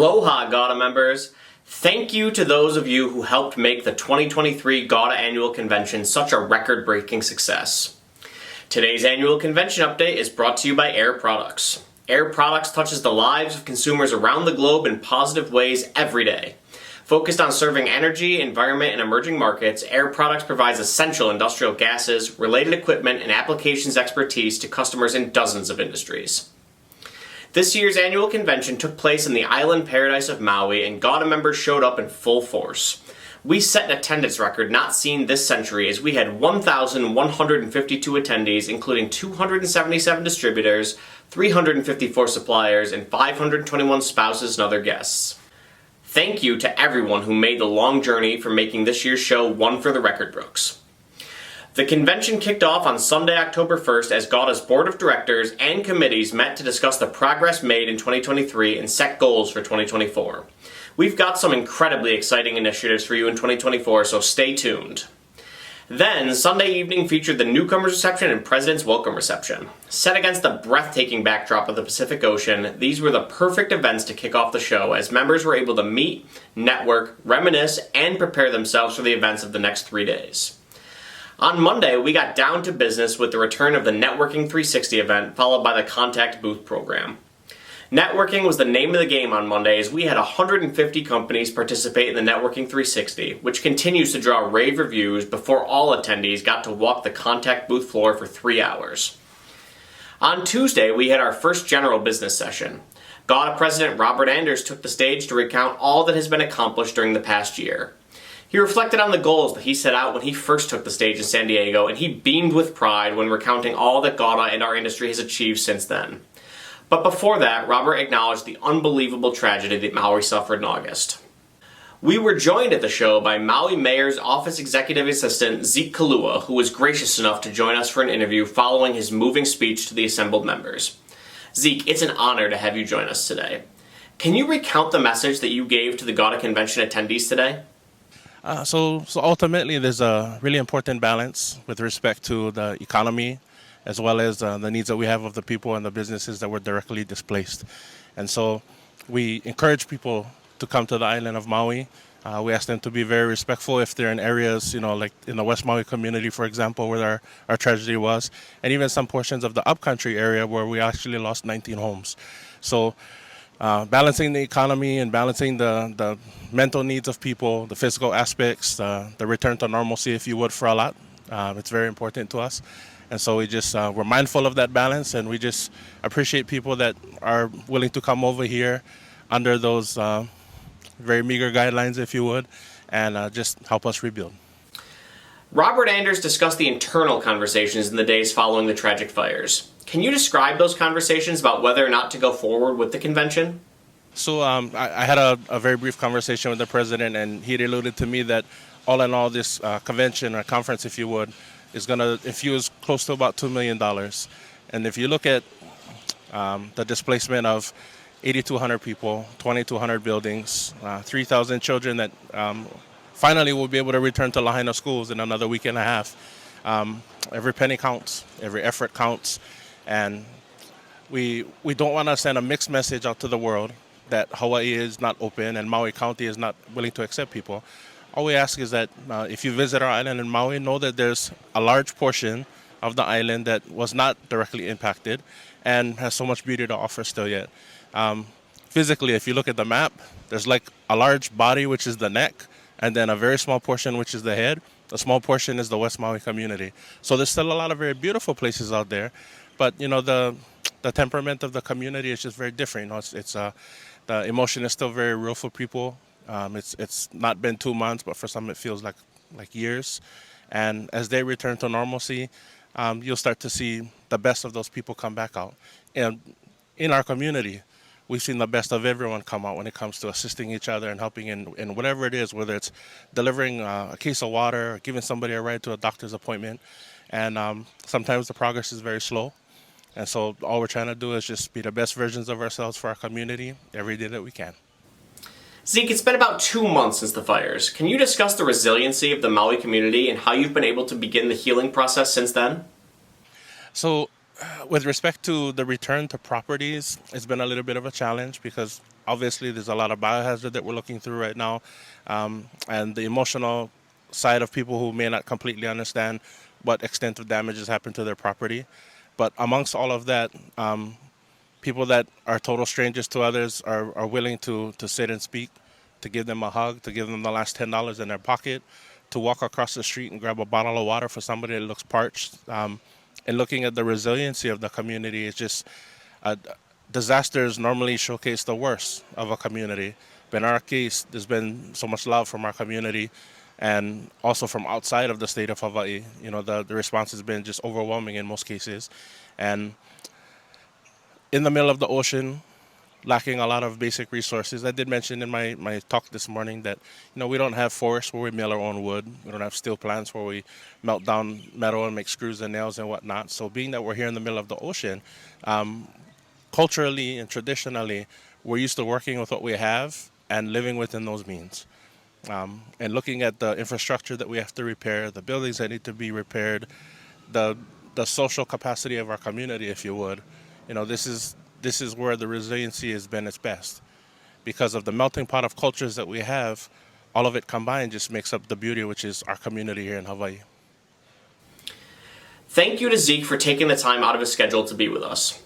Aloha, GAWDA members! Thank you to those of you who helped make the 2023 GAWDA Annual Convention such a record-breaking success. Today's annual convention update is brought to you by Air Products. Air Products touches the lives of consumers around the globe in positive ways every day. Focused on serving energy, environment, and emerging markets, Air Products provides essential industrial gases, related equipment, and applications expertise to customers in dozens of industries. This year's annual convention took place in the island paradise of Maui, and GAWDA members showed up in full force. We set an attendance record not seen this century as we had 1,152 attendees, including 277 distributors, 354 suppliers, and 521 spouses and other guests. Thank you to everyone who made the long journey for making this year's show one for the record books. The convention kicked off on Sunday, October 1st as GAWDA's board of directors and committees met to discuss the progress made in 2023 and set goals for 2024. We've got some incredibly exciting initiatives for you in 2024, so stay tuned. Then, Sunday evening featured the newcomers reception and president's welcome reception. Set against the breathtaking backdrop of the Pacific Ocean, these were the perfect events to kick off the show as members were able to meet, network, reminisce, and prepare themselves for the events of the next 3 days. On Monday, we got down to business with the return of the Networking 360 event, followed by the Contact Booth program. Networking was the name of the game on Monday as we had 150 companies participate in the Networking 360, which continues to draw rave reviews before all attendees got to walk the Contact Booth floor for 3 hours. On Tuesday, we had our first general business session. GAWDA President Robert Anders took the stage to recount all that has been accomplished during the past year. He reflected on the goals that he set out when he first took the stage in San Diego, and he beamed with pride when recounting all that GAWDA and our industry has achieved since then. But before that, Robert acknowledged the unbelievable tragedy that Maui suffered in August. We were joined at the show by Maui Mayor's Office Executive Assistant Zeke, who was gracious enough to join us for an interview following his moving speech to the assembled members. Zeke, it's an honor to have you join us today. Can you recount the message that you gave to the GAWDA convention attendees today? So ultimately, there's a really important balance with respect to the economy, as well as the needs that we have of the people and the businesses that were directly displaced. And so we encourage people to come to the island of Maui. We ask them to be very respectful if they're in areas, like in the West Maui community, for example, where our tragedy was, and even some portions of the upcountry area where we actually lost 19 homes. So balancing the economy and balancing the mental needs of people, the physical aspects, the return to normalcy, if you would, for a lot. It's very important to us. And so we're mindful of that balance, and we just appreciate people that are willing to come over here under those very meager guidelines, if you would, and just help us rebuild. Robert Anders discussed the internal conversations in the days following the tragic fires. Can you describe those conversations about whether or not to go forward with the convention? So I had a very brief conversation with the president, and he alluded to me that all in all, this convention or conference, if you would, is going to infuse close to about $2 million. And if you look at the displacement of 8,200 people, 2,200 buildings, 3,000 children that finally will be able to return to Lahaina schools in another week and a half. Every penny counts, every effort counts, and we don't want to send a mixed message out to the world that Hawaii is not open and Maui County is not willing to accept people. All we ask is that if you visit our island in Maui, know that there's a large portion of the island that was not directly impacted and has so much beauty to offer still yet. Physically, if you look at the map, there's like a large body, which is the neck, and then a very small portion, which is the head. The small portion is the West Maui community. So there's still a lot of very beautiful places out there, but the temperament of the community is just very different. The emotion is still very real for people. It's not been 2 months, but for some it feels like years. And as they return to normalcy, you'll start to see the best of those people come back out. And in our community, we've seen the best of everyone come out when it comes to assisting each other and helping in whatever it is, whether it's delivering a case of water or giving somebody a ride to a doctor's appointment. And sometimes the progress is very slow. And so all we're trying to do is just be the best versions of ourselves for our community every day that we can. Zeke, it's been about 2 months since the fires. Can you discuss the resiliency of the Maui community and how you've been able to begin the healing process since then? So with respect to the return to properties, it's been a little bit of a challenge because obviously there's a lot of biohazard that we're looking through right now, and the emotional side of people who may not completely understand what extent of damage has happened to their property. But amongst all of that, people that are total strangers to others are willing to sit and speak, to give them a hug, to give them the last $10 in their pocket, to walk across the street and grab a bottle of water for somebody that looks parched. And looking at the resiliency of the community, it's just disasters normally showcase the worst of a community. But in our case, there's been so much love from our community and also from outside of the state of Hawaii. You know, the response has been just overwhelming in most cases. And in the middle of the ocean, lacking a lot of basic resources. I did mention in my talk this morning that, you know, we don't have forests where we mill our own wood. We don't have steel plants where we melt down metal and make screws and nails and whatnot. So being that we're here in the middle of the ocean, culturally and traditionally, we're used to working with what we have and living within those means. And looking at the infrastructure that we have to repair, the buildings that need to be repaired, the social capacity of our community, if you would, you know, this is where the resiliency has been its best. Because of the melting pot of cultures that we have, all of it combined just makes up the beauty, which is our community here in Hawaii. Thank you to Zeke for taking the time out of his schedule to be with us.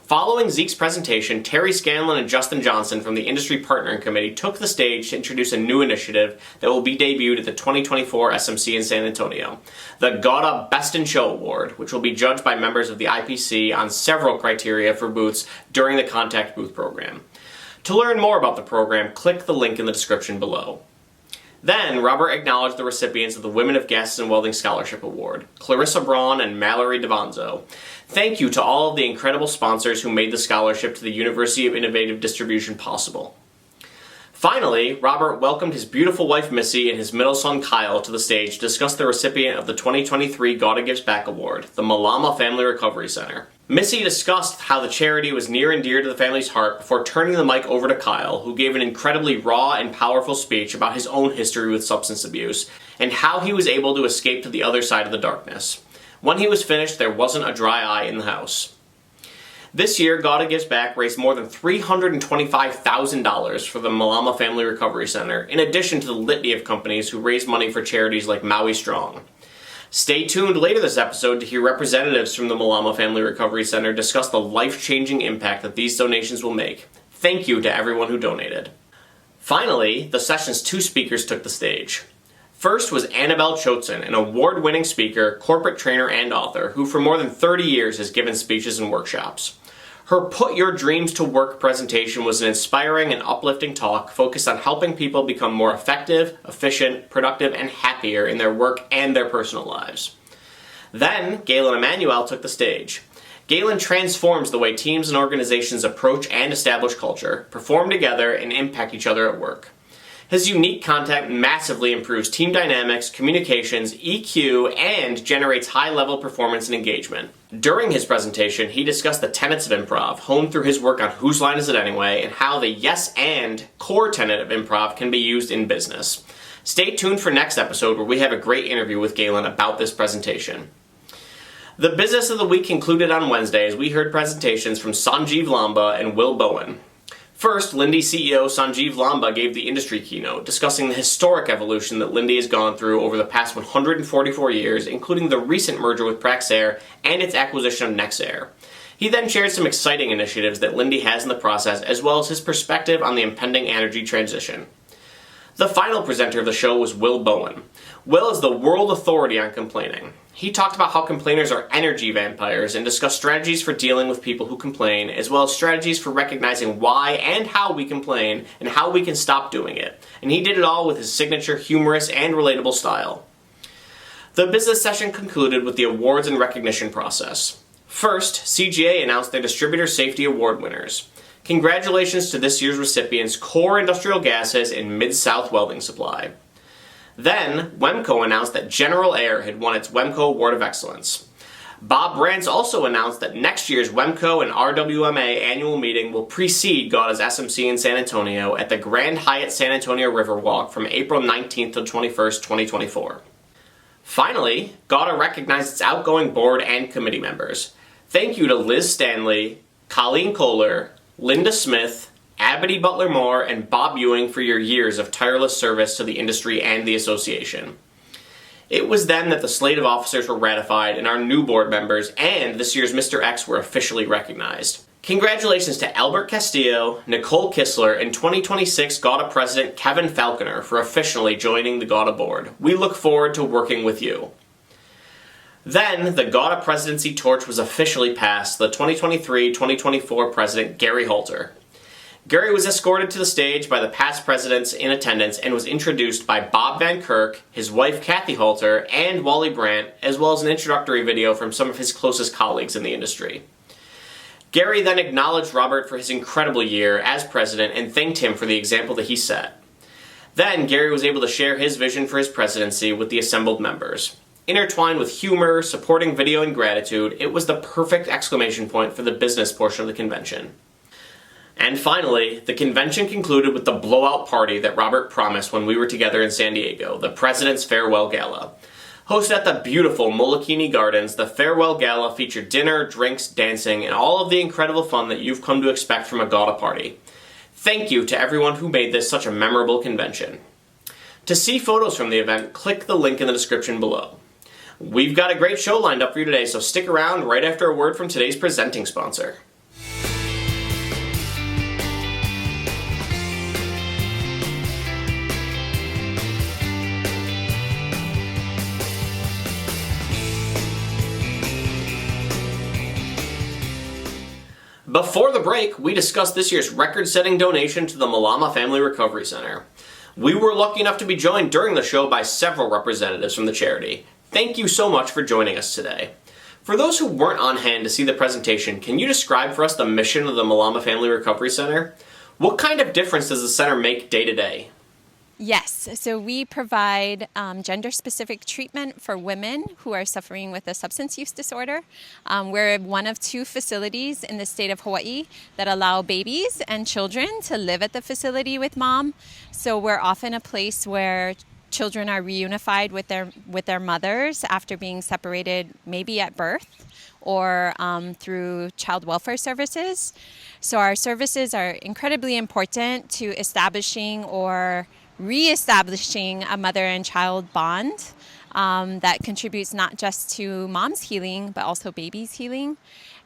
Following Zeke's presentation, Terry Scanlon and Justin Johnson from the Industry Partnering Committee took the stage to introduce a new initiative that will be debuted at the 2024 SMC in San Antonio, the GAWDA Best in Show Award, which will be judged by members of the IPC on several criteria for booths during the Contact Booth program. To learn more about the program, click the link in the description below. Then, Robert acknowledged the recipients of the Women of Gases and Welding Scholarship Award, Clarissa Braun and Mallory DeVonzo. Thank you to all of the incredible sponsors who made the scholarship to the University of Innovative Distribution possible. Finally, Robert welcomed his beautiful wife Missy and his middle son Kyle to the stage to discuss the recipient of the 2023 GAWDA Gives Back Award, the Malama Family Recovery Center. Missy discussed how the charity was near and dear to the family's heart before turning the mic over to Kyle, who gave an incredibly raw and powerful speech about his own history with substance abuse and how he was able to escape to the other side of the darkness. When he was finished, there wasn't a dry eye in the house. This year, GAWDA Gives Back raised more than $325,000 for the Malama Family Recovery Center, in addition to the litany of companies who raise money for charities like Maui Strong. Stay tuned later this episode to hear representatives from the Malama Family Recovery Center discuss the life-changing impact that these donations will make. Thank you to everyone who donated. Finally, the session's two speakers took the stage. First was Annabelle Choatson, an award-winning speaker, corporate trainer, and author who for more than 30 years has given speeches and workshops. Her Put Your Dreams to Work presentation was an inspiring and uplifting talk focused on helping people become more effective, efficient, productive, and happier in their work and their personal lives. Then, Galen Emanuel took the stage. Galen transforms the way teams and organizations approach and establish culture, perform together, and impact each other at work. His unique content massively improves team dynamics, communications, EQ, and generates high-level performance and engagement. During his presentation, he discussed the tenets of improv, honed through his work on Whose Line Is It Anyway, and how the yes and core tenet of improv can be used in business. Stay tuned for next episode where we have a great interview with Galen about this presentation. The business of the week concluded on Wednesday as we heard presentations from Sanjeev Lamba and Will Bowen. First, Linde CEO Sanjeev Lamba gave the industry keynote, discussing the historic evolution that Linde has gone through over the past 144 years, including the recent merger with Praxair and its acquisition of Nexair. He then shared some exciting initiatives that Linde has in the process, as well as his perspective on the impending energy transition. The final presenter of the show was Will Bowen. Will is the world authority on complaining. He talked about how complainers are energy vampires and discussed strategies for dealing with people who complain, as well as strategies for recognizing why and how we complain and how we can stop doing it. And he did it all with his signature humorous and relatable style. The business session concluded with the awards and recognition process. First, CGA announced their Distributor Safety Award winners. Congratulations to this year's recipients, Core Industrial Gases and Mid-South Welding Supply. Then, WEMCO announced that General Air had won its WEMCO Award of Excellence. Bob Brantz also announced that next year's WEMCO and RWMA annual meeting will precede GAWDA's SMC in San Antonio at the Grand Hyatt San Antonio Riverwalk from April 19th to 21st, 2024. Finally, GAWDA recognized its outgoing board and committee members. Thank you to Liz Stanley, Colleen Kohler, Linda Smith, Abity Butler Moore, and Bob Ewing for your years of tireless service to the industry and the association. It was then that the slate of officers were ratified and our new board members and this year's Mr. X were officially recognized. Congratulations to Albert Castillo, Nicole Kistler, and 2026 GAWDA President Kevin Falconer for officially joining the GAWDA board. We look forward to working with you. Then, the GAWDA presidency torch was officially passed to the 2023-2024 president, Gary Halter. Gary was escorted to the stage by the past presidents in attendance and was introduced by Bob Van Kirk, his wife Kathy Halter, and Wally Brandt, as well as an introductory video from some of his closest colleagues in the industry. Gary then acknowledged Robert for his incredible year as president and thanked him for the example that he set. Then, Gary was able to share his vision for his presidency with the assembled members. Intertwined with humor, supporting video, and gratitude, it was the perfect exclamation point for the business portion of the convention. And finally, the convention concluded with the blowout party that Robert promised when we were together in San Diego, the President's Farewell Gala. Hosted at the beautiful Molokini Gardens, the Farewell Gala featured dinner, drinks, dancing, and all of the incredible fun that you've come to expect from a GAWDA party. Thank you to everyone who made this such a memorable convention. To see photos from the event, click the link in the description below. We've got a great show lined up for you today, so stick around right after a word from today's presenting sponsor. Before the break, we discussed this year's record-setting donation to the Malama Family Recovery Center. We were lucky enough to be joined during the show by several representatives from the charity. Thank you so much for joining us today. For those who weren't on hand to see the presentation, can you describe for us the mission of the Malama Family Recovery Center? What kind of difference does the center make day to day? Yes, so we provide gender-specific treatment for women who are suffering with a substance use disorder. We're one of 2 facilities in the state of Hawaii that allow babies and children to live at the facility with mom. So we're often a place where children are reunified with their mothers after being separated maybe at birth or through child welfare services. So our services are incredibly important to establishing or reestablishing a mother and child bond that contributes not just to mom's healing, but also baby's healing.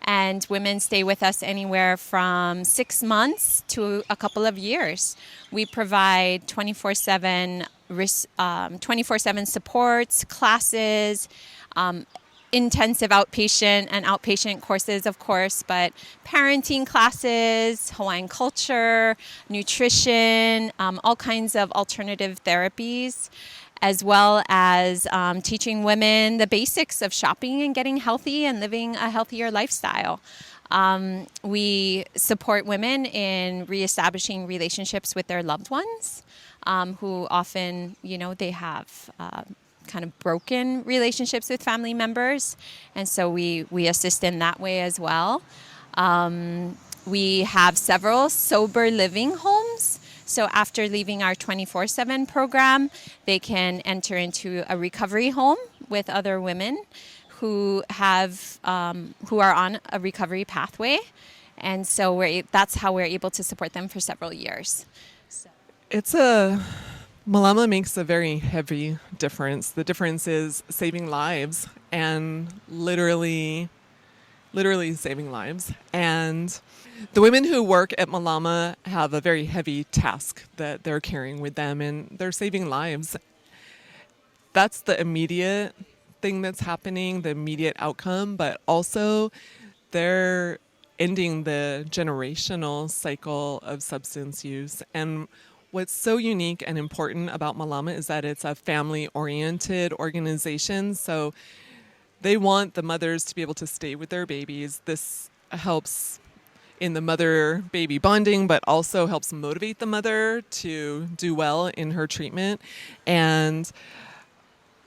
And women stay with us anywhere from 6 months to a couple of years. We provide 24/7 supports, classes, intensive outpatient and outpatient courses, of course, but parenting classes, Hawaiian culture, nutrition, all kinds of alternative therapies, as well as teaching women the basics of shopping and getting healthy and living a healthier lifestyle. We support women in reestablishing relationships with their loved ones, who often, they have kind of broken relationships with family members, and so we assist in that way as well. We have several sober living homes, so after leaving our 24/7 program, they can enter into a recovery home with other women who are on a recovery pathway, and so that's how we're able to support them for several years. Malama makes a very heavy difference. The difference is saving lives, and literally saving lives. And the women who work at Malama have a very heavy task that they're carrying with them, and they're saving lives. That's the immediate thing that's happening, the immediate outcome, but also they're ending the generational cycle of substance use. And what's so unique and important about Malama is that it's a family-oriented organization. So they want the mothers to be able to stay with their babies. This helps in the mother-baby bonding, but also helps motivate the mother to do well in her treatment. And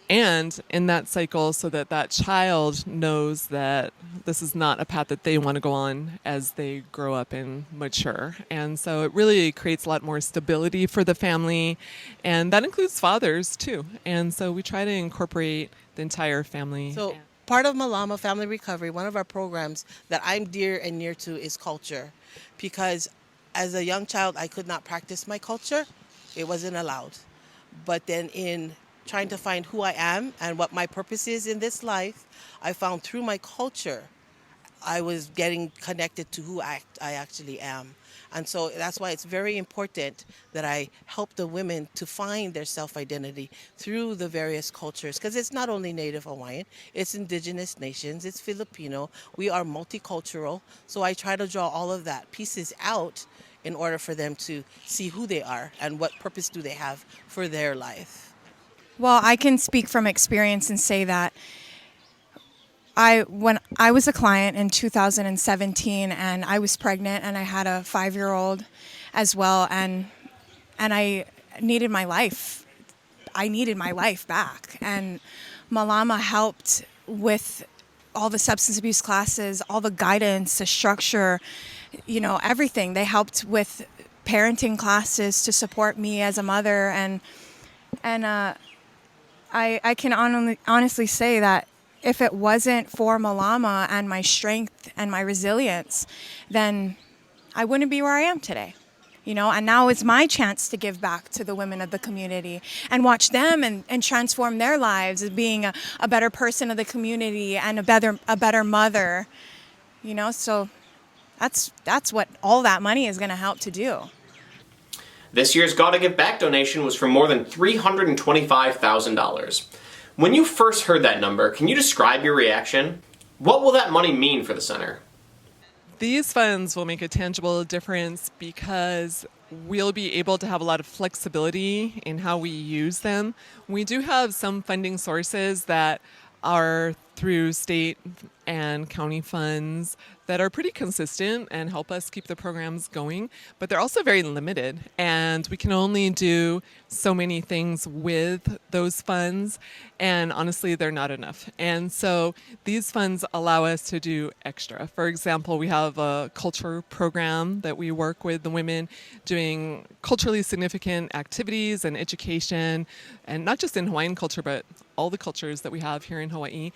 in that cycle, so that child knows that this is not a path that they want to go on as they grow up and mature. And so it really creates a lot more stability for the family, and that includes fathers too. And so we try to incorporate the entire family. So part of Malama Family Recovery, one of our programs that I'm dear and near to is culture, because as a young child, I could not practice my culture. It wasn't allowed. But then in trying to find who I am and what my purpose is in this life, I found through my culture, I was getting connected to who I actually am. And so that's why it's very important that I help the women to find their self-identity through the various cultures. Because it's not only Native Hawaiian, it's indigenous nations, it's Filipino. We are multicultural. So I try to draw all of that pieces out in order for them to see who they are and what purpose do they have for their life. Well, I can speak from experience and say that when I was a client in 2017 and I was pregnant and I had a 5-year-old as well, and I needed my life. I needed my life back, and Malama helped with all the substance abuse classes, all the guidance, the structure, everything. They helped with parenting classes to support me as a mother, and I can honestly say that if it wasn't for Malama and my strength and my resilience, then I wouldn't be where I am today. And now it's my chance to give back to the women of the community and watch them and transform their lives as being a better person of the community and a better mother. So that's what all that money is going to help to do. This year's GAWDA Give Back donation was for more than $325,000. When you first heard that number, can you describe your reaction? What will that money mean for the center? These funds will make a tangible difference because we'll be able to have a lot of flexibility in how we use them. We do have some funding sources that are through state and county funds that are pretty consistent and help us keep the programs going, but they're also very limited, and we can only do so many things with those funds, and honestly, they're not enough. And so these funds allow us to do extra. For example, we have a culture program that we work with the women doing culturally significant activities and education, and not just in Hawaiian culture, but all the cultures that we have here in Hawaii.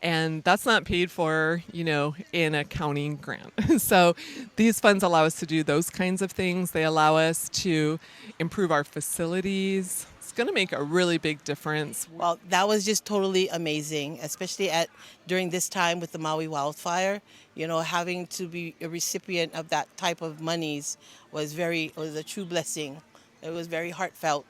And that's not paid for, in a county grant. So these funds allow us to do those kinds of things. They allow us to improve our facilities. It's going to make a really big difference. Well, that was just totally amazing, especially during this time with the Maui wildfire. Having to be a recipient of that type of monies was a true blessing. It was very heartfelt.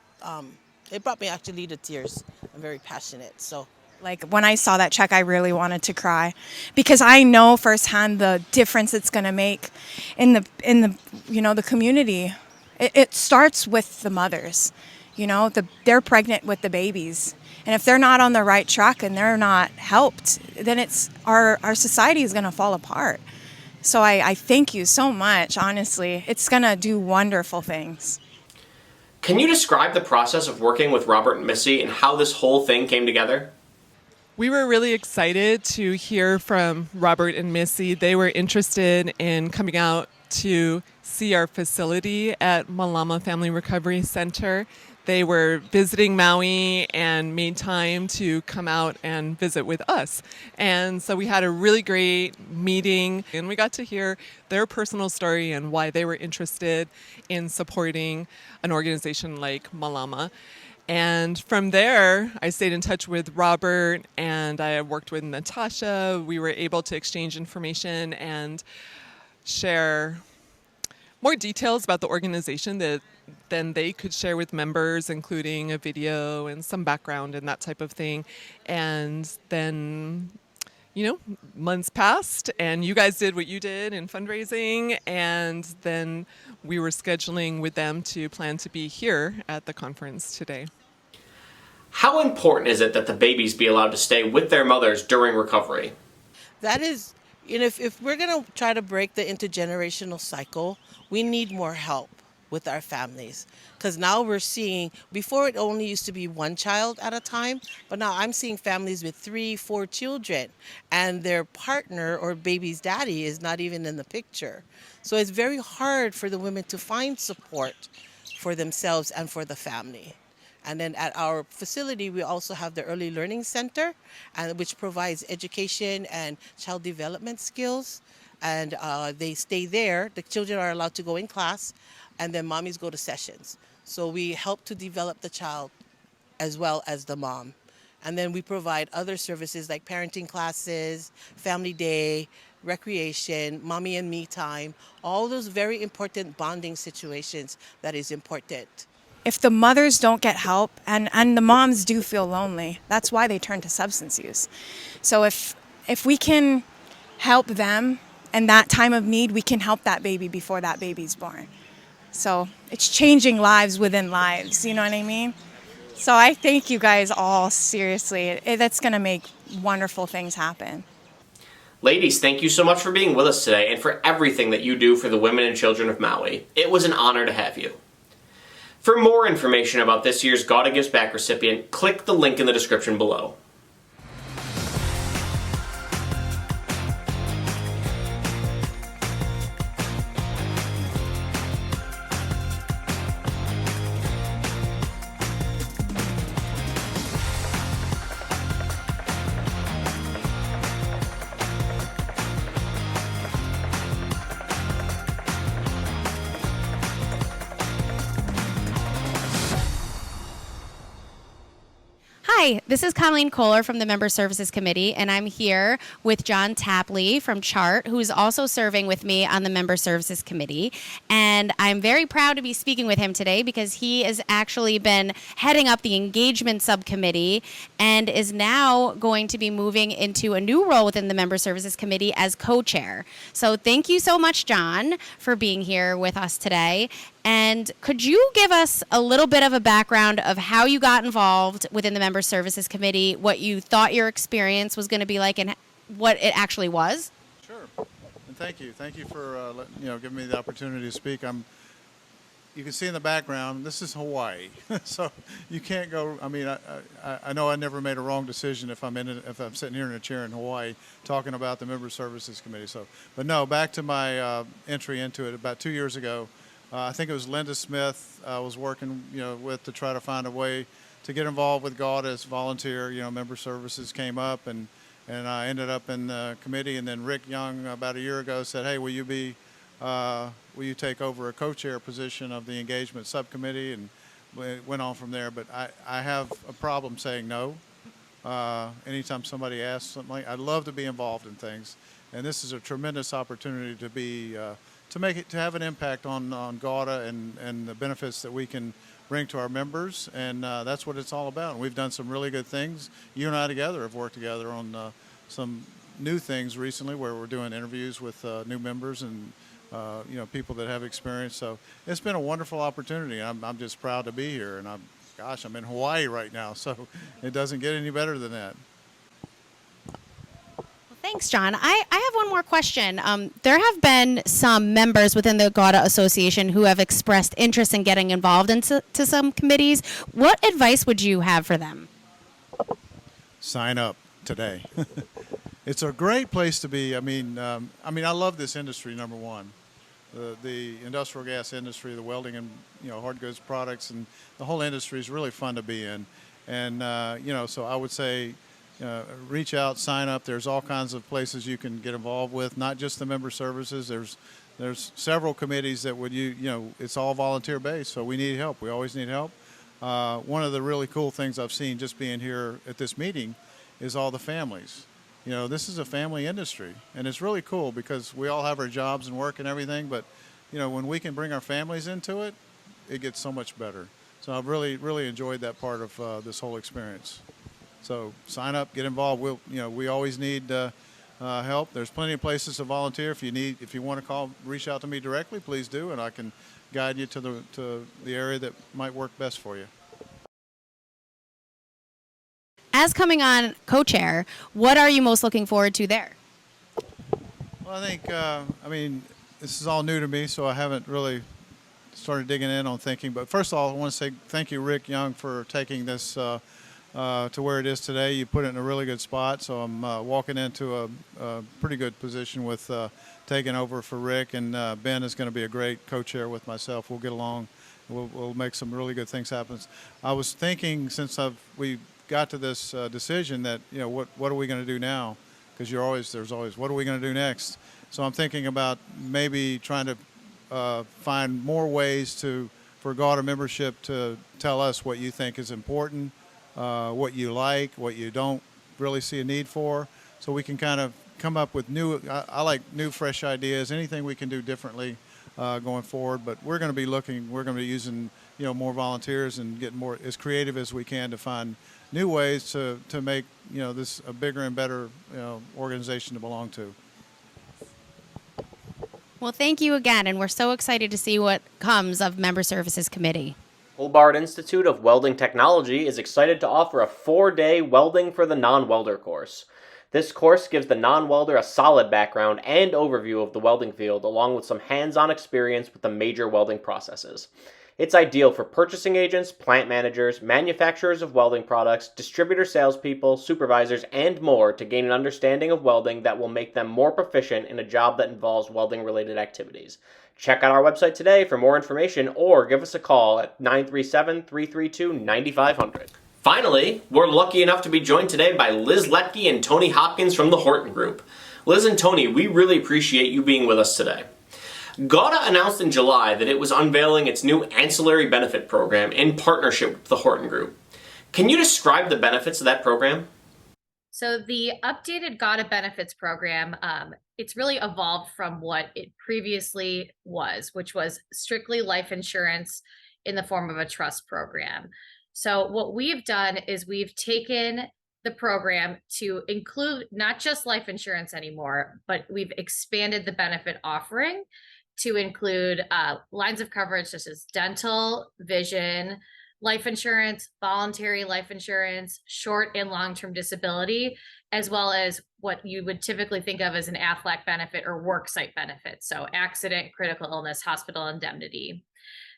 It brought me actually to tears. I'm very passionate, so. Like when I saw that check, I really wanted to cry because I know firsthand the difference it's going to make in the the community. It starts with the mothers, they're pregnant with the babies, and if they're not on the right track and they're not helped, then it's our society is going to fall apart. So I thank you so much. Honestly, it's going to do wonderful things. Can you describe the process of working with Robert and Missy and how this whole thing came together? We were really excited to hear from Robert and Missy. They were interested in coming out to see our facility at Malama Family Recovery Center. They were visiting Maui and made time to come out and visit with us. And so we had a really great meeting, and we got to hear their personal story and why they were interested in supporting an organization like Malama. And from there, I stayed in touch with Robert, and I worked with Natasha. We were able to exchange information and share more details about the organization than they could share with members, including a video and some background and that type of thing. And then, months passed, and you guys did what you did in fundraising, and then we were scheduling with them to plan to be here at the conference today. How important is it that the babies be allowed to stay with their mothers during recovery? That is, if we're going to try to break the intergenerational cycle, we need more help with our families. Because now we're seeing, before it only used to be one child at a time, but now I'm seeing families with 3-4 children, and their partner or baby's daddy is not even in the picture. So it's very hard for the women to find support for themselves and for the family. And then at our facility, we also have the Early Learning Center, which provides education and child development skills. And they stay there. The children are allowed to go in class, and then mommies go to sessions. So we help to develop the child as well as the mom. And then we provide other services like parenting classes, family day, recreation, mommy and me time, all those very important bonding situations that is important. If the mothers don't get help, and the moms do feel lonely, that's why they turn to substance use. So if we can help them in that time of need, we can help that baby before that baby's born. So it's changing lives within lives, you know what I mean? So I thank you guys all, seriously. That's going to make wonderful things happen. Ladies, thank you so much for being with us today and for everything that you do for the women and children of Maui. It was an honor to have you. For more information about this year's GAWDA Gives Back recipient, click the link in the description below. Hi, this is Colleen Kohler from the Member Services Committee, and I'm here with John Tapley from CHART, who's also serving with me on the Member Services Committee. And I'm very proud to be speaking with him today because he has actually been heading up the Engagement Subcommittee and is now going to be moving into a new role within the Member Services Committee as co-chair. So thank you so much, John, for being here with us today. And could you give us a little bit of a background of how you got involved within the Member Services Committee, what you thought your experience was going to be like, and what it actually was? Sure. And thank you. Thank you for giving me the opportunity to speak. You can see in the background, this is Hawaii, so you can't go. I mean, I know I never made a wrong decision if I'm sitting here in a chair in Hawaii talking about the Member Services Committee. So, but no, back to my entry into it about 2 years ago. I think it was Linda Smith I was working, with to try to find a way to get involved with GAWDA as volunteer. Member services came up, and I ended up in the committee. And then Rick Young, about a year ago, said, "Hey, will you take over a co-chair position of the engagement subcommittee?" And it went on from there. But I have a problem saying no. Anytime somebody asks something, I'd love to be involved in things, and this is a tremendous opportunity to be. To have an impact on GAWDA and the benefits that we can bring to our members, and that's what it's all about. And we've done some really good things. You and I together have worked together on some new things recently, where we're doing interviews with new members and people that have experience. So it's been a wonderful opportunity. I'm just proud to be here, and I'm in Hawaii right now, so it doesn't get any better than that. Thanks, John. I have one more question. There have been some members within the GAWDA Association who have expressed interest in getting involved into some committees. What advice would you have for them? Sign up today. It's a great place to be. I mean, I love this industry. Number one, the industrial gas industry, the welding and hard goods products, and the whole industry is really fun to be in. And so I would say. Reach out, sign up. There's all kinds of places you can get involved with, not just the member services. There's several committees that would it's all volunteer based, so we need help. We always need help. One of the really cool things I've seen just being here at this meeting is all the families. This is a family industry, and it's really cool because we all have our jobs and work and everything, but when we can bring our families into it, it gets so much better. So I've really enjoyed that part of this whole experience. So sign up, get involved. We always need help. There's plenty of places to volunteer. If you want to reach out to me directly, please do, and I can guide you to the area that might work best for you. As coming on co-chair, what are you most looking forward to there? Well, I think this is all new to me, so I haven't really started digging in on thinking. But first of all, I want to say thank you, Rick Young, for taking this. To where it is today. You put it in a really good spot, so I'm walking into a pretty good position with taking over for Rick, and Ben is going to be a great co-chair with myself. We'll get along We'll make some really good things happen. I was thinking, since we got to this decision, that what are we going to do now? Because there's always what are we going to do next? So I'm thinking about maybe trying to find more ways for GAWDA membership to tell us what you think is important, what you like, what you don't really see a need for, so we can kind of come up with I like new, fresh ideas, anything we can do differently going forward. But we're going to be using more volunteers and get more as creative as we can to find new ways to make this a bigger and better organization to belong to. Well, thank you again, and we're so excited to see what comes of Member Services Committee. Hobart Institute of Welding Technology is excited to offer a 4-day Welding for the Non-Welder course. This course gives the non-welder a solid background and overview of the welding field, along with some hands-on experience with the major welding processes. It's ideal for purchasing agents, plant managers, manufacturers of welding products, distributor salespeople, supervisors, and more to gain an understanding of welding that will make them more proficient in a job that involves welding-related activities. Check out our website today for more information or give us a call at 937-332-9500. Finally, we're lucky enough to be joined today by Liz Letke and Tony Hopkins from the Horton Group. Liz and Tony, we really appreciate you being with us today. GAWDA announced in July that it was unveiling its new ancillary benefit program in partnership with the Horton Group. Can you describe the benefits of that program? So the updated GAWDA benefits program, it's really evolved from what it previously was, which was strictly life insurance in the form of a trust program. So what we've done is we've taken the program to include not just life insurance anymore, but we've expanded the benefit offering to include lines of coverage such as dental, vision, life insurance, voluntary life insurance, short and long-term disability, as well as what you would typically think of as an AFLAC benefit or worksite benefit. So accident, critical illness, hospital indemnity.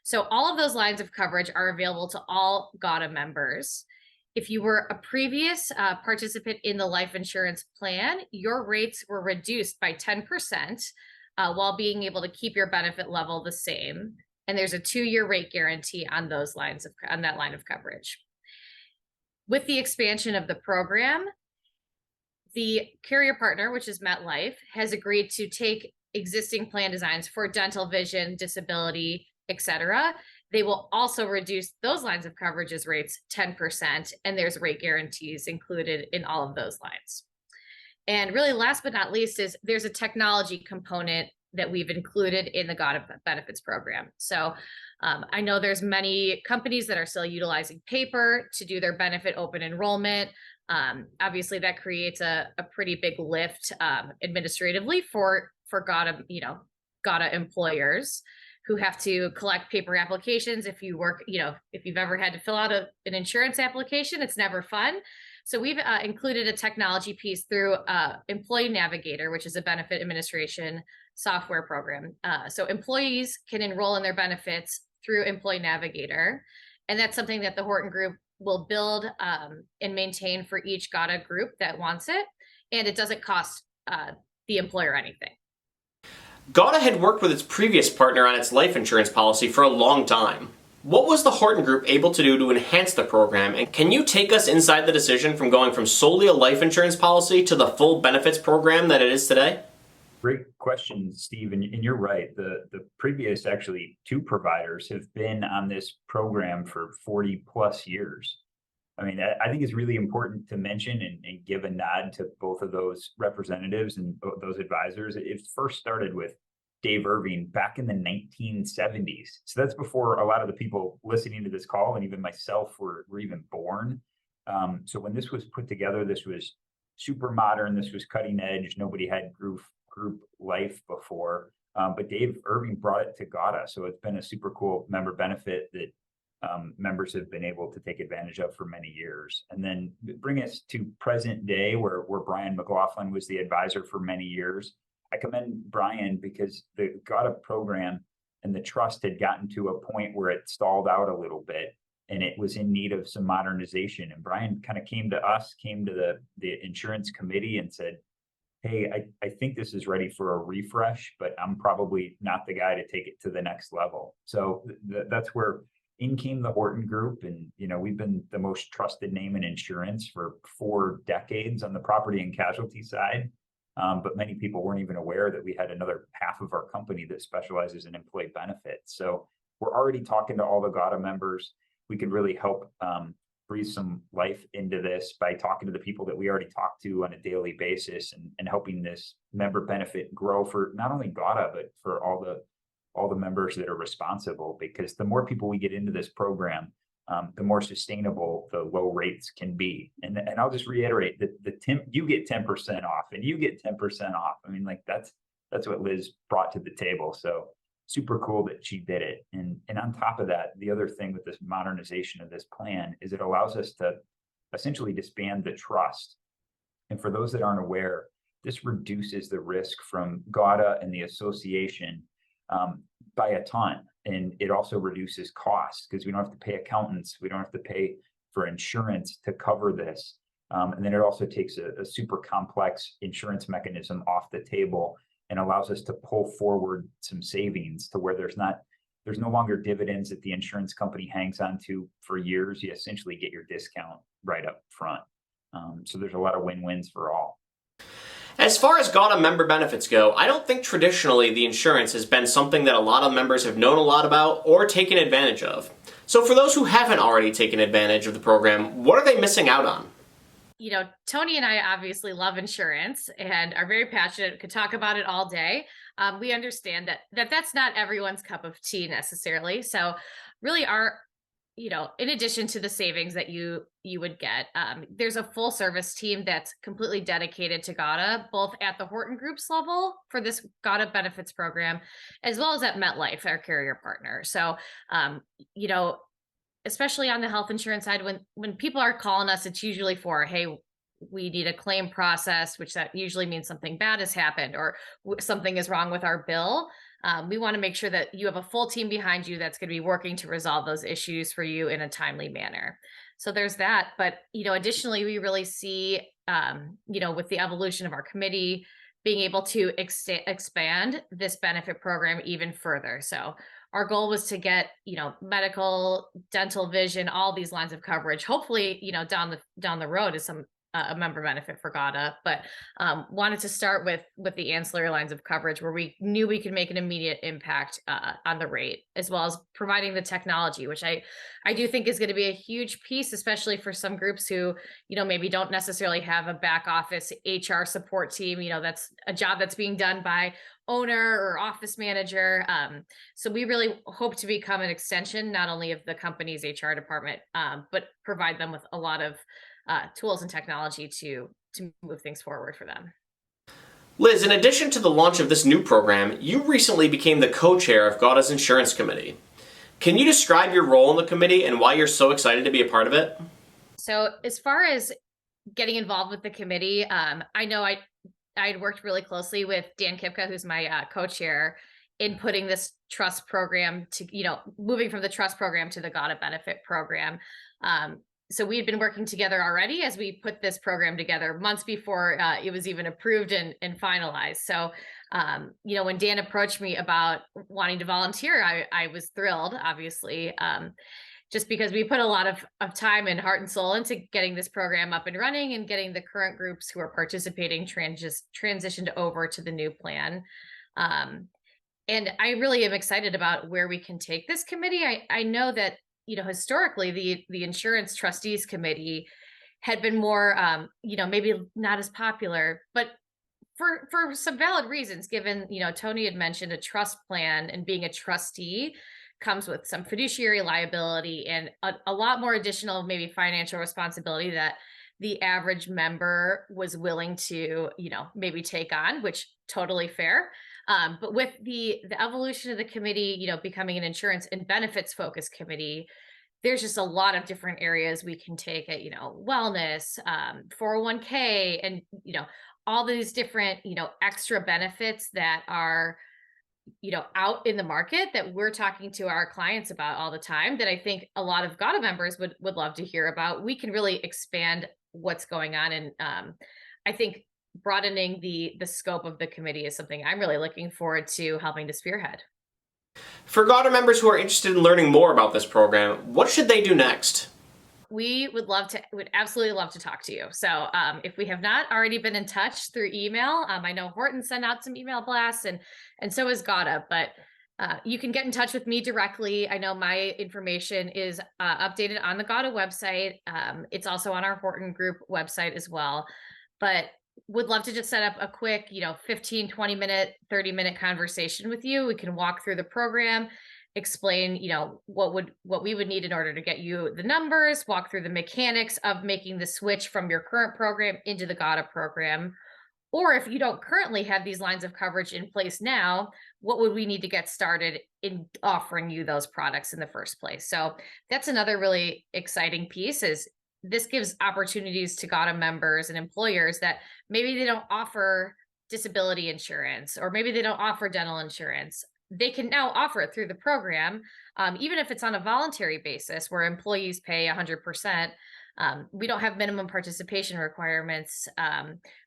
So all of those lines of coverage are available to all GAWDA members. If you were a previous participant in the life insurance plan, your rates were reduced by 10%. While being able to keep your benefit level the same. And there's a 2-year rate guarantee on that line of coverage. With the expansion of the program, the carrier partner, which is MetLife, has agreed to take existing plan designs for dental, vision, disability, etc. They will also reduce those lines of coverages rates 10%, and there's rate guarantees included in all of those lines. And really, last but not least, is there's a technology component that we've included in the GAWDA benefits program. So I know there's many companies that are still utilizing paper to do their benefit open enrollment. Obviously, that creates a pretty big lift administratively for GAWDA, GAWDA employers who have to collect paper applications. If you work, if you've ever had to fill out an insurance application, it's never fun. So we've included a technology piece through Employee Navigator, which is a benefit administration software program. So employees can enroll in their benefits through Employee Navigator. And that's something that the Horton Group will build and maintain for each GAWDA group that wants it. And it doesn't cost the employer anything. GAWDA had worked with its previous partner on its life insurance policy for a long time. What was the Horton Group able to do to enhance the program, and can you take us inside the decision from going from solely a life insurance policy to the full benefits program that it is today? Great question, Steve, and you're right. The previous, actually, 2 providers have been on this program for 40 plus years. I mean, I think it's really important to mention and give a nod to both of those representatives and those advisors. It first started with Dave Irving back in the 1970s. So that's before a lot of the people listening to this call and even myself were even born. So when this was put together, this was super modern. This was cutting edge. Nobody had group life before. But Dave Irving brought it to GAWDA. So it's been a super cool member benefit that members have been able to take advantage of for many years. And then bring us to present day where Brian McLaughlin was the advisor for many years. I commend Brian because the GAWDA program and the trust had gotten to a point where it stalled out a little bit and it was in need of some modernization. And Brian kind of came to the insurance committee and said, hey, I think this is ready for a refresh, but I'm probably not the guy to take it to the next level. So that's where in came the Horton Group. And, we've been the most trusted name in insurance for 4 decades on the property and casualty side. But many people weren't even aware that we had another half of our company that specializes in employee benefits. So we're already talking to all the GAWDA members. We can really help breathe some life into this by talking to the people that we already talk to on a daily basis, and helping this member benefit grow for not only GAWDA, but for all the members that are responsible. Because the more people we get into this program, the more sustainable the low rates can be. And I'll just reiterate that you get 10% off and you get 10% off. I mean, like that's what Liz brought to the table. So super cool that she did it. And on top of that, the other thing with this modernization of this plan is it allows us to essentially disband the trust. And for those that aren't aware, this reduces the risk from GAWDA and the association by a ton. And it also reduces costs because we don't have to pay accountants. We don't have to pay for insurance to cover this. And then it also takes a super complex insurance mechanism off the table and allows us to pull forward some savings to where there's no longer dividends that the insurance company hangs on to for years. You essentially get your discount right up front. So there's a lot of win-wins for all. As far as GAWDA member benefits go, I don't think traditionally the insurance has been something that a lot of members have known a lot about or taken advantage of. So for those who haven't already taken advantage of the program, what are they missing out on? Tony and I obviously love insurance and are very passionate, could talk about it all day. We understand that's not everyone's cup of tea necessarily. So really in addition to the savings that you would get, there's a full service team that's completely dedicated to GAWDA, both at the Horton Group's level for this GAWDA benefits program, as well as at MetLife, our carrier partner. So, especially on the health insurance side, when people are calling us, it's usually for, hey, we need a claim process, which that usually means something bad has happened or something is wrong with our bill. We want to make sure that you have a full team behind you that's going to be working to resolve those issues for you in a timely manner. So there's that. But, additionally, we really see, with the evolution of our committee, being able to expand this benefit program even further. So our goal was to get, medical, dental, vision, all these lines of coverage, hopefully, down the road is a member benefit for GAWDA, but wanted to start with the ancillary lines of coverage where we knew we could make an immediate impact on the rate, as well as providing the technology, which I do think is going to be a huge piece, especially for some groups who, maybe don't necessarily have a back office HR support team. That's a job that's being done by owner or office manager. So we really hope to become an extension, not only of the company's HR department, but provide them with a lot of tools and technology to move things forward for them. Liz, in addition to the launch of this new program, you recently became the co-chair of GAWDA's Insurance Committee. Can you describe your role in the committee and why you're so excited to be a part of it? So as far as getting involved with the committee, I know I had worked really closely with Dan Kipka, who's my co-chair, in putting this trust program to, moving from the trust program to the GAWDA benefit program. So we had been working together already as we put this program together months before it was even approved and finalized. So, when Dan approached me about wanting to volunteer, I was thrilled, obviously, just because we put a lot of time and heart and soul into getting this program up and running and getting the current groups who are participating transitioned over to the new plan. And I really am excited about where we can take this committee. I know that historically, the insurance trustees committee had been more, maybe not as popular, but for some valid reasons, given, Tony had mentioned a trust plan and being a trustee comes with some fiduciary liability and a lot more additional, maybe financial responsibility that the average member was willing to, maybe take on, which totally fair. But with the evolution of the committee, becoming an insurance and benefits focused committee, there's just a lot of different areas we can take it, wellness, 401k, and, all these different, extra benefits that are, out in the market that we're talking to our clients about all the time that I think a lot of GAWDA members would love to hear about. We can really expand what's going on. And I think broadening the scope of the committee is something I'm really looking forward to helping to spearhead. For GAWDA members who are interested in learning more about this program, what should they do next? We would absolutely love to talk to you. So if we have not already been in touch through email, I know Horton sent out some email blasts and so is GAWDA, but you can get in touch with me directly. I know my information is updated on the GAWDA website. It's also on our Horton Group website as well, but would love to just set up a quick, 15, 20 minute, 30-minute conversation with you. We can walk through the program, explain, what we would need in order to get you the numbers, walk through the mechanics of making the switch from your current program into the GAWDA program. Or if you don't currently have these lines of coverage in place now, what would we need to get started in offering you those products in the first place? So that's another really exciting piece, is this gives opportunities to GAWDA members and employers that maybe they don't offer disability insurance, or maybe they don't offer dental insurance. They can now offer it through the program, even if it's on a voluntary basis where employees pay 100%. We don't have minimum participation requirements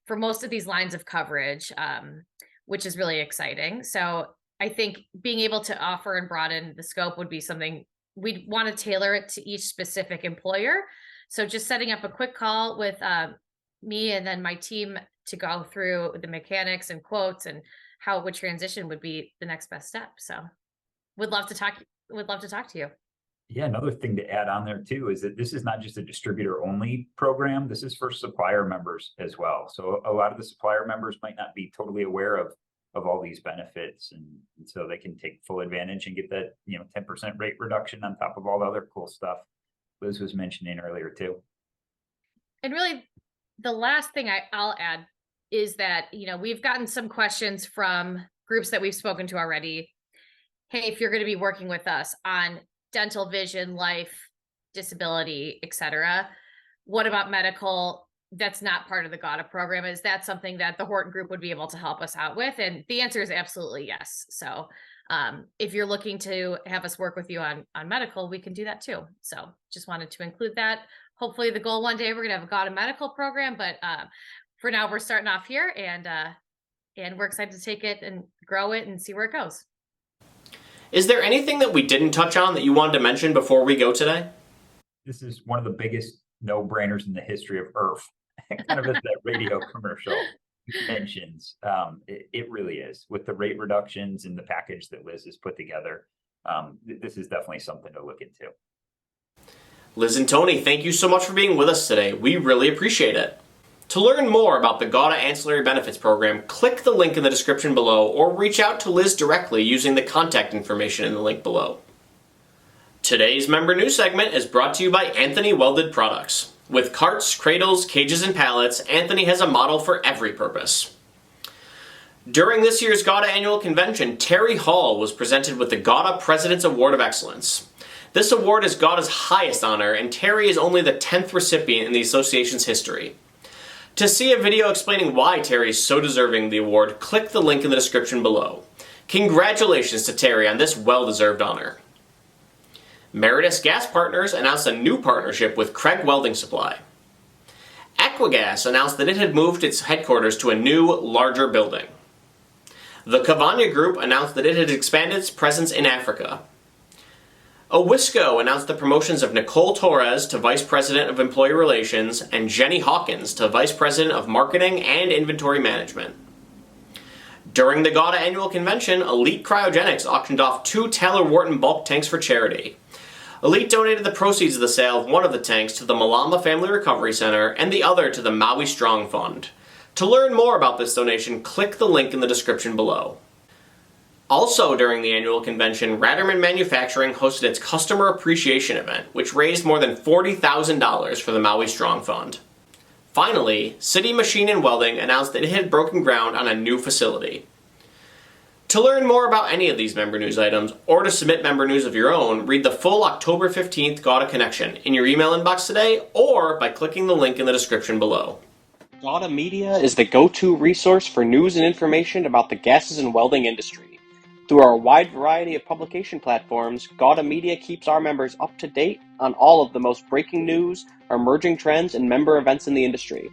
for most of these lines of coverage, which is really exciting. So I think being able to offer and broaden the scope would be something we'd want to tailor it to each specific employer. So just setting up a quick call with me and then my team to go through the mechanics and quotes and how it would transition would be the next best step. So would love to talk to you. Yeah, another thing to add on there too is that this is not just a distributor only program. This is for supplier members as well. So a lot of the supplier members might not be totally aware of all these benefits, and so they can take full advantage and get that 10% rate reduction on top of all the other cool stuff Liz was mentioning earlier too. And really, the last thing I'll add is that we've gotten some questions from groups that we've spoken to already. Hey, if you're going to be working with us on dental, vision, life, disability, etc., what about medical? That's not part of the GAWDA program. Is that something that the Horton Group would be able to help us out with? And the answer is absolutely yes. So if you're looking to have us work with you on medical, we can do that too. So just wanted to include that. Hopefully the goal one day we're gonna have a GAWDA medical program, but for now we're starting off here, and we're excited to take it and grow it and see where it goes. Is there anything that we didn't touch on that you wanted to mention before we go today? This is one of the biggest no-brainers in the history of Earth. Kind of as that radio commercial mentions. It really is. With the rate reductions and the package that Liz has put together, this is definitely something to look into. Liz and Tony, thank you so much for being with us today. We really appreciate it. To learn more about the GAWDA Ancillary Benefits Program, click the link in the description below or reach out to Liz directly using the contact information in the link below. Today's member news segment is brought to you by Anthony Welded Products. With carts, cradles, cages, and pallets, Anthony has a model for every purpose. During this year's GAWDA annual convention, Terry Hall was presented with the GAWDA President's Award of Excellence. This award is GAWDA's highest honor, and Terry is only the 10th recipient in the association's history. To see a video explaining why Terry is so deserving of the award, click the link in the description below. Congratulations to Terry on this well-deserved honor. Meritus Gas Partners announced a new partnership with Craig Welding Supply. Equigas announced that it had moved its headquarters to a new, larger building. The Cavagna Group announced that it had expanded its presence in Africa. Owisco announced the promotions of Nicole Torres to Vice President of Employee Relations and Jenny Hawkins to Vice President of Marketing and Inventory Management. During the GAWDA annual convention, Elite Cryogenics auctioned off 2 Taylor Wharton bulk tanks for charity. Elite donated the proceeds of the sale of one of the tanks to the Malama Family Recovery Center and the other to the Maui Strong Fund. To learn more about this donation, click the link in the description below. Also during the annual convention, Ratterman Manufacturing hosted its Customer Appreciation event, which raised more than $40,000 for the Maui Strong Fund. Finally, City Machine and Welding announced that it had broken ground on a new facility. To learn more about any of these member news items, or to submit member news of your own, read the full October 15th GAWDA Connection in your email inbox today, or by clicking the link in the description below. GAWDA Media is the go-to resource for news and information about the gases and welding industry. Through our wide variety of publication platforms, GAWDA Media keeps our members up to date on all of the most breaking news, emerging trends, and member events in the industry.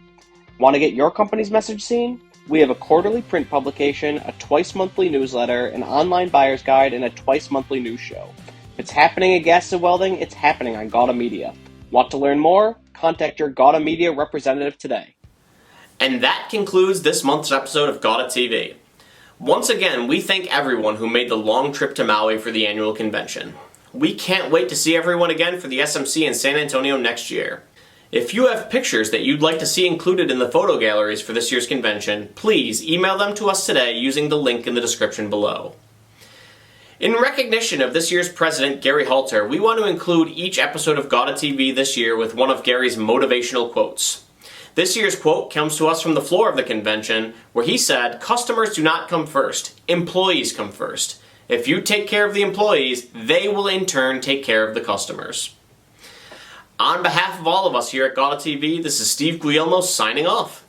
Want to get your company's message seen? We have a quarterly print publication, a twice-monthly newsletter, an online buyer's guide, and a twice-monthly news show. If it's happening at Gas and Welding, it's happening on GAWDA Media. Want to learn more? Contact your GAWDA Media representative today. And that concludes this month's episode of GAWDA TV. Once again, we thank everyone who made the long trip to Maui for the annual convention. We can't wait to see everyone again for the SMC in San Antonio next year. If you have pictures that you'd like to see included in the photo galleries for this year's convention, please email them to us today using the link in the description below. In recognition of this year's president, Gary Halter, we want to include each episode of GAWDA TV this year with one of Gary's motivational quotes. This year's quote comes to us from the floor of the convention, where he said, "Customers do not come first, employees come first. If you take care of the employees, they will in turn take care of the customers." On behalf of all of us here at GAWDA TV, this is Steve Guglielmo signing off.